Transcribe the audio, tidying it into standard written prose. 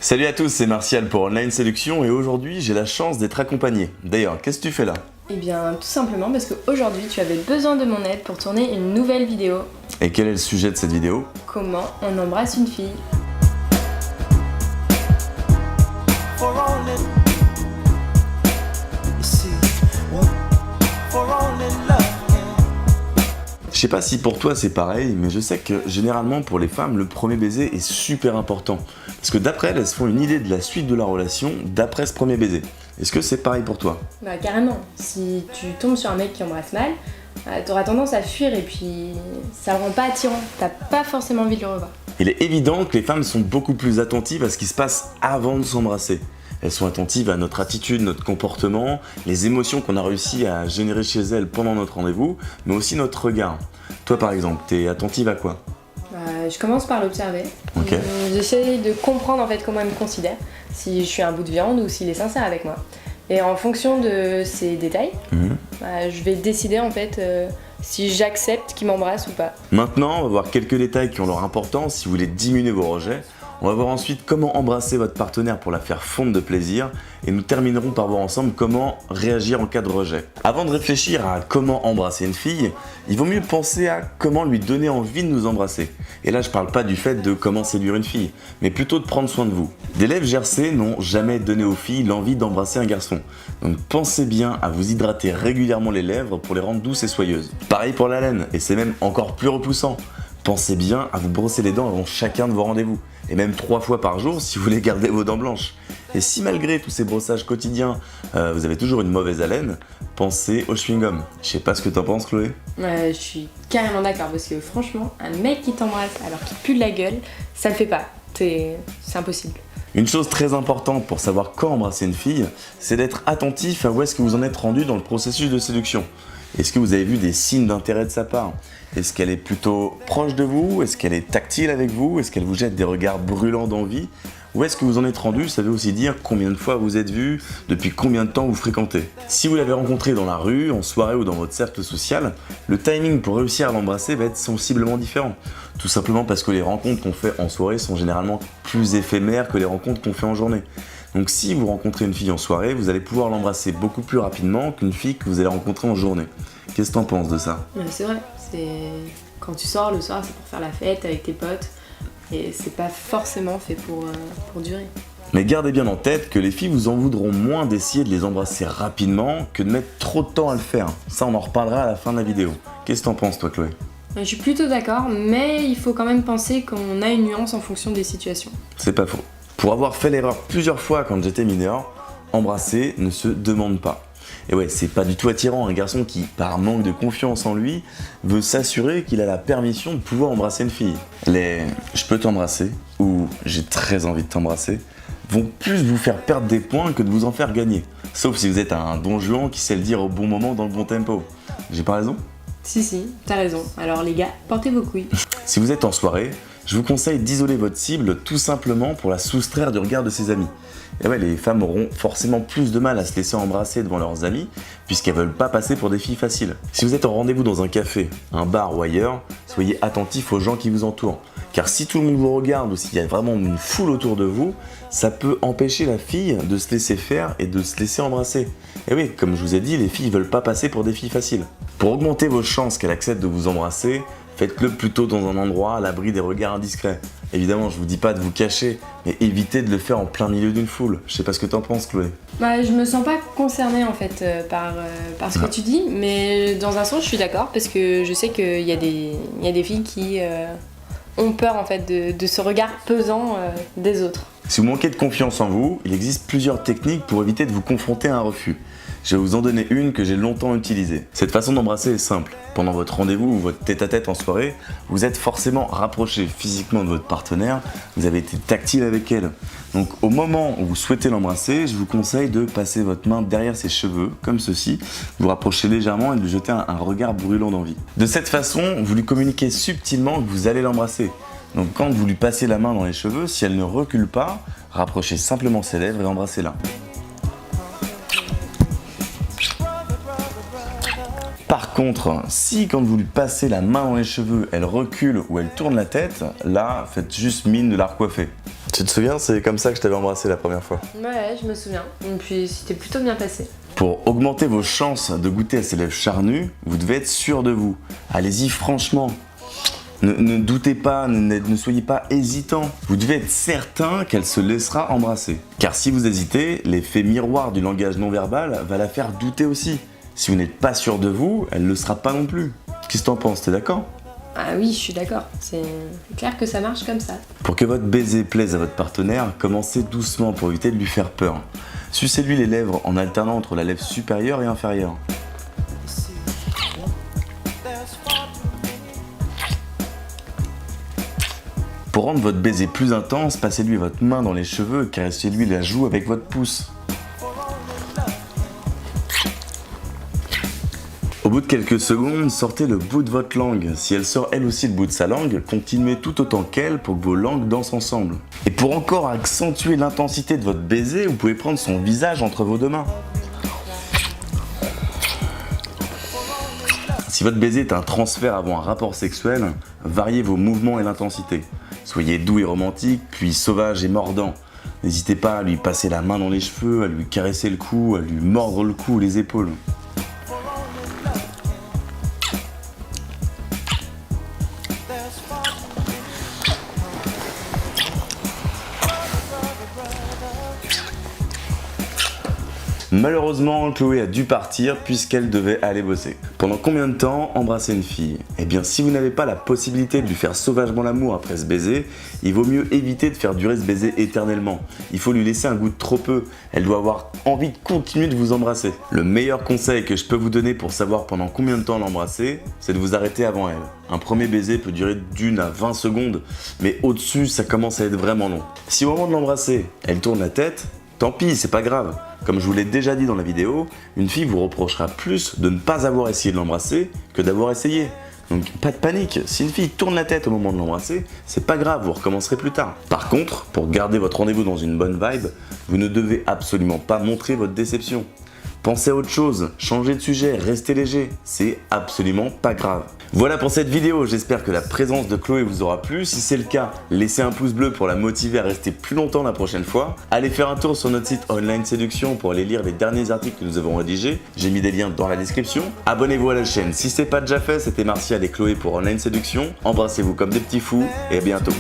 Salut à tous, c'est Martial pour Online Séduction et aujourd'hui j'ai la chance d'être accompagné. D'ailleurs, qu'est-ce que tu fais là? Eh bien, tout simplement parce qu'aujourd'hui tu avais besoin de mon aide pour tourner une nouvelle vidéo. Et quel est le sujet de cette vidéo? Comment on embrasse une fille. Je sais pas si pour toi c'est pareil, mais je sais que généralement pour les femmes, le premier baiser est super important. Parce que d'après elles se font une idée de la suite de la relation d'après ce premier baiser. Est-ce que c'est pareil pour toi? Bah carrément, si tu tombes sur un mec qui embrasse mal, t'auras tendance à fuir et puis ça le rend pas attirant, t'as pas forcément envie de le revoir. Il est évident que les femmes sont beaucoup plus attentives à ce qui se passe avant de s'embrasser. Elles sont attentives à notre attitude, notre comportement, les émotions qu'on a réussi à générer chez elles pendant notre rendez-vous, mais aussi notre regard. Toi par exemple, t'es attentive à quoi? Je commence par l'observer. Ok. J'essaie de comprendre en fait comment il me considère, si je suis un bout de viande ou s'il est sincère avec moi. Et en fonction de ces détails, je vais décider en fait si j'accepte qu'il m'embrasse ou pas. Maintenant, on va voir quelques détails qui ont leur importance si vous voulez diminuer vos rejets. On va voir ensuite comment embrasser votre partenaire pour la faire fondre de plaisir et nous terminerons par voir ensemble comment réagir en cas de rejet. Avant de réfléchir à comment embrasser une fille, il vaut mieux penser à comment lui donner envie de nous embrasser. Et là, je parle pas du fait de comment séduire une fille, mais plutôt de prendre soin de vous. Des lèvres gercées n'ont jamais donné aux filles l'envie d'embrasser un garçon. Donc pensez bien à vous hydrater régulièrement les lèvres pour les rendre douces et soyeuses. Pareil pour la laine, et c'est même encore plus repoussant. Pensez bien à vous brosser les dents avant chacun de vos rendez-vous, et même 3 fois par jour si vous voulez garder vos dents blanches. Et si malgré tous ces brossages quotidiens, vous avez toujours une mauvaise haleine, pensez au chewing-gum. Je sais pas ce que t'en penses, Chloé? Je suis carrément d'accord parce que franchement, un mec qui t'embrasse alors qu'il pue de la gueule, ça le fait pas. C'est impossible. Une chose très importante pour savoir quand embrasser une fille, c'est d'être attentif à où est-ce que vous en êtes rendu dans le processus de séduction. Est-ce que vous avez vu des signes d'intérêt de sa part? Est-ce qu'elle est plutôt proche de vous? Est-ce qu'elle est tactile avec vous? Est-ce qu'elle vous jette des regards brûlants d'envie? Où est-ce que vous en êtes rendu? Ça veut aussi dire combien de fois vous êtes vus, depuis combien de temps vous fréquentez. Si vous l'avez rencontré dans la rue, en soirée ou dans votre cercle social, le timing pour réussir à l'embrasser va être sensiblement différent. Tout simplement parce que les rencontres qu'on fait en soirée sont généralement plus éphémères que les rencontres qu'on fait en journée. Donc si vous rencontrez une fille en soirée, vous allez pouvoir l'embrasser beaucoup plus rapidement qu'une fille que vous allez rencontrer en journée. Qu'est-ce que t'en penses de ça? C'est vrai, quand tu sors le soir, c'est pour faire la fête avec tes potes et c'est pas forcément fait pour durer. Mais gardez bien en tête que les filles vous en voudront moins d'essayer de les embrasser rapidement que de mettre trop de temps à le faire. Ça, on en reparlera à la fin de la vidéo. Qu'est-ce que t'en penses toi, Chloé? Je suis plutôt d'accord, mais il faut quand même penser qu'on a une nuance en fonction des situations. C'est pas faux. Pour avoir fait l'erreur plusieurs fois quand j'étais mineur, embrasser ne se demande pas. Et ouais, c'est pas du tout attirant un garçon qui, par manque de confiance en lui, veut s'assurer qu'il a la permission de pouvoir embrasser une fille. Les « je peux t'embrasser » ou « j'ai très envie de t'embrasser » vont plus vous faire perdre des points que de vous en faire gagner. Sauf si vous êtes un Don Juan qui sait le dire au bon moment dans le bon tempo. J'ai pas raison? Si, t'as raison. Alors les gars, portez vos couilles. Si vous êtes en soirée, je vous conseille d'isoler votre cible tout simplement pour la soustraire du regard de ses amis. Et ouais, les femmes auront forcément plus de mal à se laisser embrasser devant leurs amis puisqu'elles veulent pas passer pour des filles faciles. Si vous êtes en rendez-vous dans un café, un bar ou ailleurs, soyez attentifs aux gens qui vous entourent. Car si tout le monde vous regarde ou s'il y a vraiment une foule autour de vous, ça peut empêcher la fille de se laisser faire et de se laisser embrasser. Et oui, comme je vous ai dit, les filles veulent pas passer pour des filles faciles. Pour augmenter vos chances qu'elle accepte de vous embrasser, faites-le plutôt dans un endroit à l'abri des regards indiscrets. Évidemment, je vous dis pas de vous cacher, mais évitez de le faire en plein milieu d'une foule. Je sais pas ce que t'en penses, Chloé. Je me sens pas concernée en fait par ce que tu dis, mais dans un sens je suis d'accord parce que je sais qu'il y a des filles qui ont peur en fait de ce regard pesant des autres. Si vous manquez de confiance en vous, il existe plusieurs techniques pour éviter de vous confronter à un refus. Je vais vous en donner une que j'ai longtemps utilisée. Cette façon d'embrasser est simple. Pendant votre rendez-vous ou votre tête-à-tête en soirée, vous êtes forcément rapproché physiquement de votre partenaire, vous avez été tactile avec elle. Donc au moment où vous souhaitez l'embrasser, je vous conseille de passer votre main derrière ses cheveux, comme ceci, vous rapprochez légèrement et de lui jeter un regard brûlant d'envie. De cette façon, vous lui communiquez subtilement que vous allez l'embrasser. Donc quand vous lui passez la main dans les cheveux, si elle ne recule pas, rapprochez simplement ses lèvres et embrassez-la. Par contre, si quand vous lui passez la main dans les cheveux, elle recule ou elle tourne la tête, là, faites juste mine de la recoiffer. Tu te souviens, c'est comme ça que je t'avais embrassé la première fois. Ouais, je me souviens. Et puis c'était plutôt bien passé. Pour augmenter vos chances de goûter à ces lèvres charnues, vous devez être sûr de vous. Allez-y franchement. Ne doutez pas, ne soyez pas hésitant. Vous devez être certain qu'elle se laissera embrasser. Car si vous hésitez, l'effet miroir du langage non verbal va la faire douter aussi. Si vous n'êtes pas sûr de vous, elle ne le sera pas non plus. Qu'est-ce que t'en penses, t'es d'accord ? Ah oui, je suis d'accord. C'est clair que ça marche comme ça. Pour que votre baiser plaise à votre partenaire, commencez doucement pour éviter de lui faire peur. Sucez-lui les lèvres en alternant entre la lèvre supérieure et inférieure. Pour rendre votre baiser plus intense, passez-lui votre main dans les cheveux et caressez-lui la joue avec votre pouce. Au bout de quelques secondes, sortez le bout de votre langue. Si elle sort elle aussi le bout de sa langue, continuez tout autant qu'elle pour que vos langues dansent ensemble. Et pour encore accentuer l'intensité de votre baiser, vous pouvez prendre son visage entre vos deux mains. Si votre baiser est un transfert avant un rapport sexuel, variez vos mouvements et l'intensité. Soyez doux et romantique, puis sauvage et mordant. N'hésitez pas à lui passer la main dans les cheveux, à lui caresser le cou, à lui mordre le cou ou les épaules. Malheureusement, Chloé a dû partir puisqu'elle devait aller bosser. Pendant combien de temps embrasser une fille ? Eh bien, si vous n'avez pas la possibilité de lui faire sauvagement l'amour après ce baiser, il vaut mieux éviter de faire durer ce baiser éternellement. Il faut lui laisser un goût de trop peu. Elle doit avoir envie de continuer de vous embrasser. Le meilleur conseil que je peux vous donner pour savoir pendant combien de temps l'embrasser, c'est de vous arrêter avant elle. Un premier baiser peut durer d'1 à 20 secondes, mais au-dessus, ça commence à être vraiment long. Si au moment de l'embrasser, elle tourne la tête, tant pis, c'est pas grave. Comme je vous l'ai déjà dit dans la vidéo, une fille vous reprochera plus de ne pas avoir essayé de l'embrasser que d'avoir essayé. Donc pas de panique, si une fille tourne la tête au moment de l'embrasser, c'est pas grave, vous recommencerez plus tard. Par contre, pour garder votre rendez-vous dans une bonne vibe, vous ne devez absolument pas montrer votre déception. Pensez à autre chose, changez de sujet, restez léger, c'est absolument pas grave. Voilà pour cette vidéo, j'espère que la présence de Chloé vous aura plu. Si c'est le cas, laissez un pouce bleu pour la motiver à rester plus longtemps la prochaine fois. Allez faire un tour sur notre site Online Séduction pour aller lire les derniers articles que nous avons rédigés. J'ai mis des liens dans la description. Abonnez-vous à la chaîne si ce n'est pas déjà fait. C'était Martial et Chloé pour Online Séduction. Embrassez-vous comme des petits fous et à bientôt.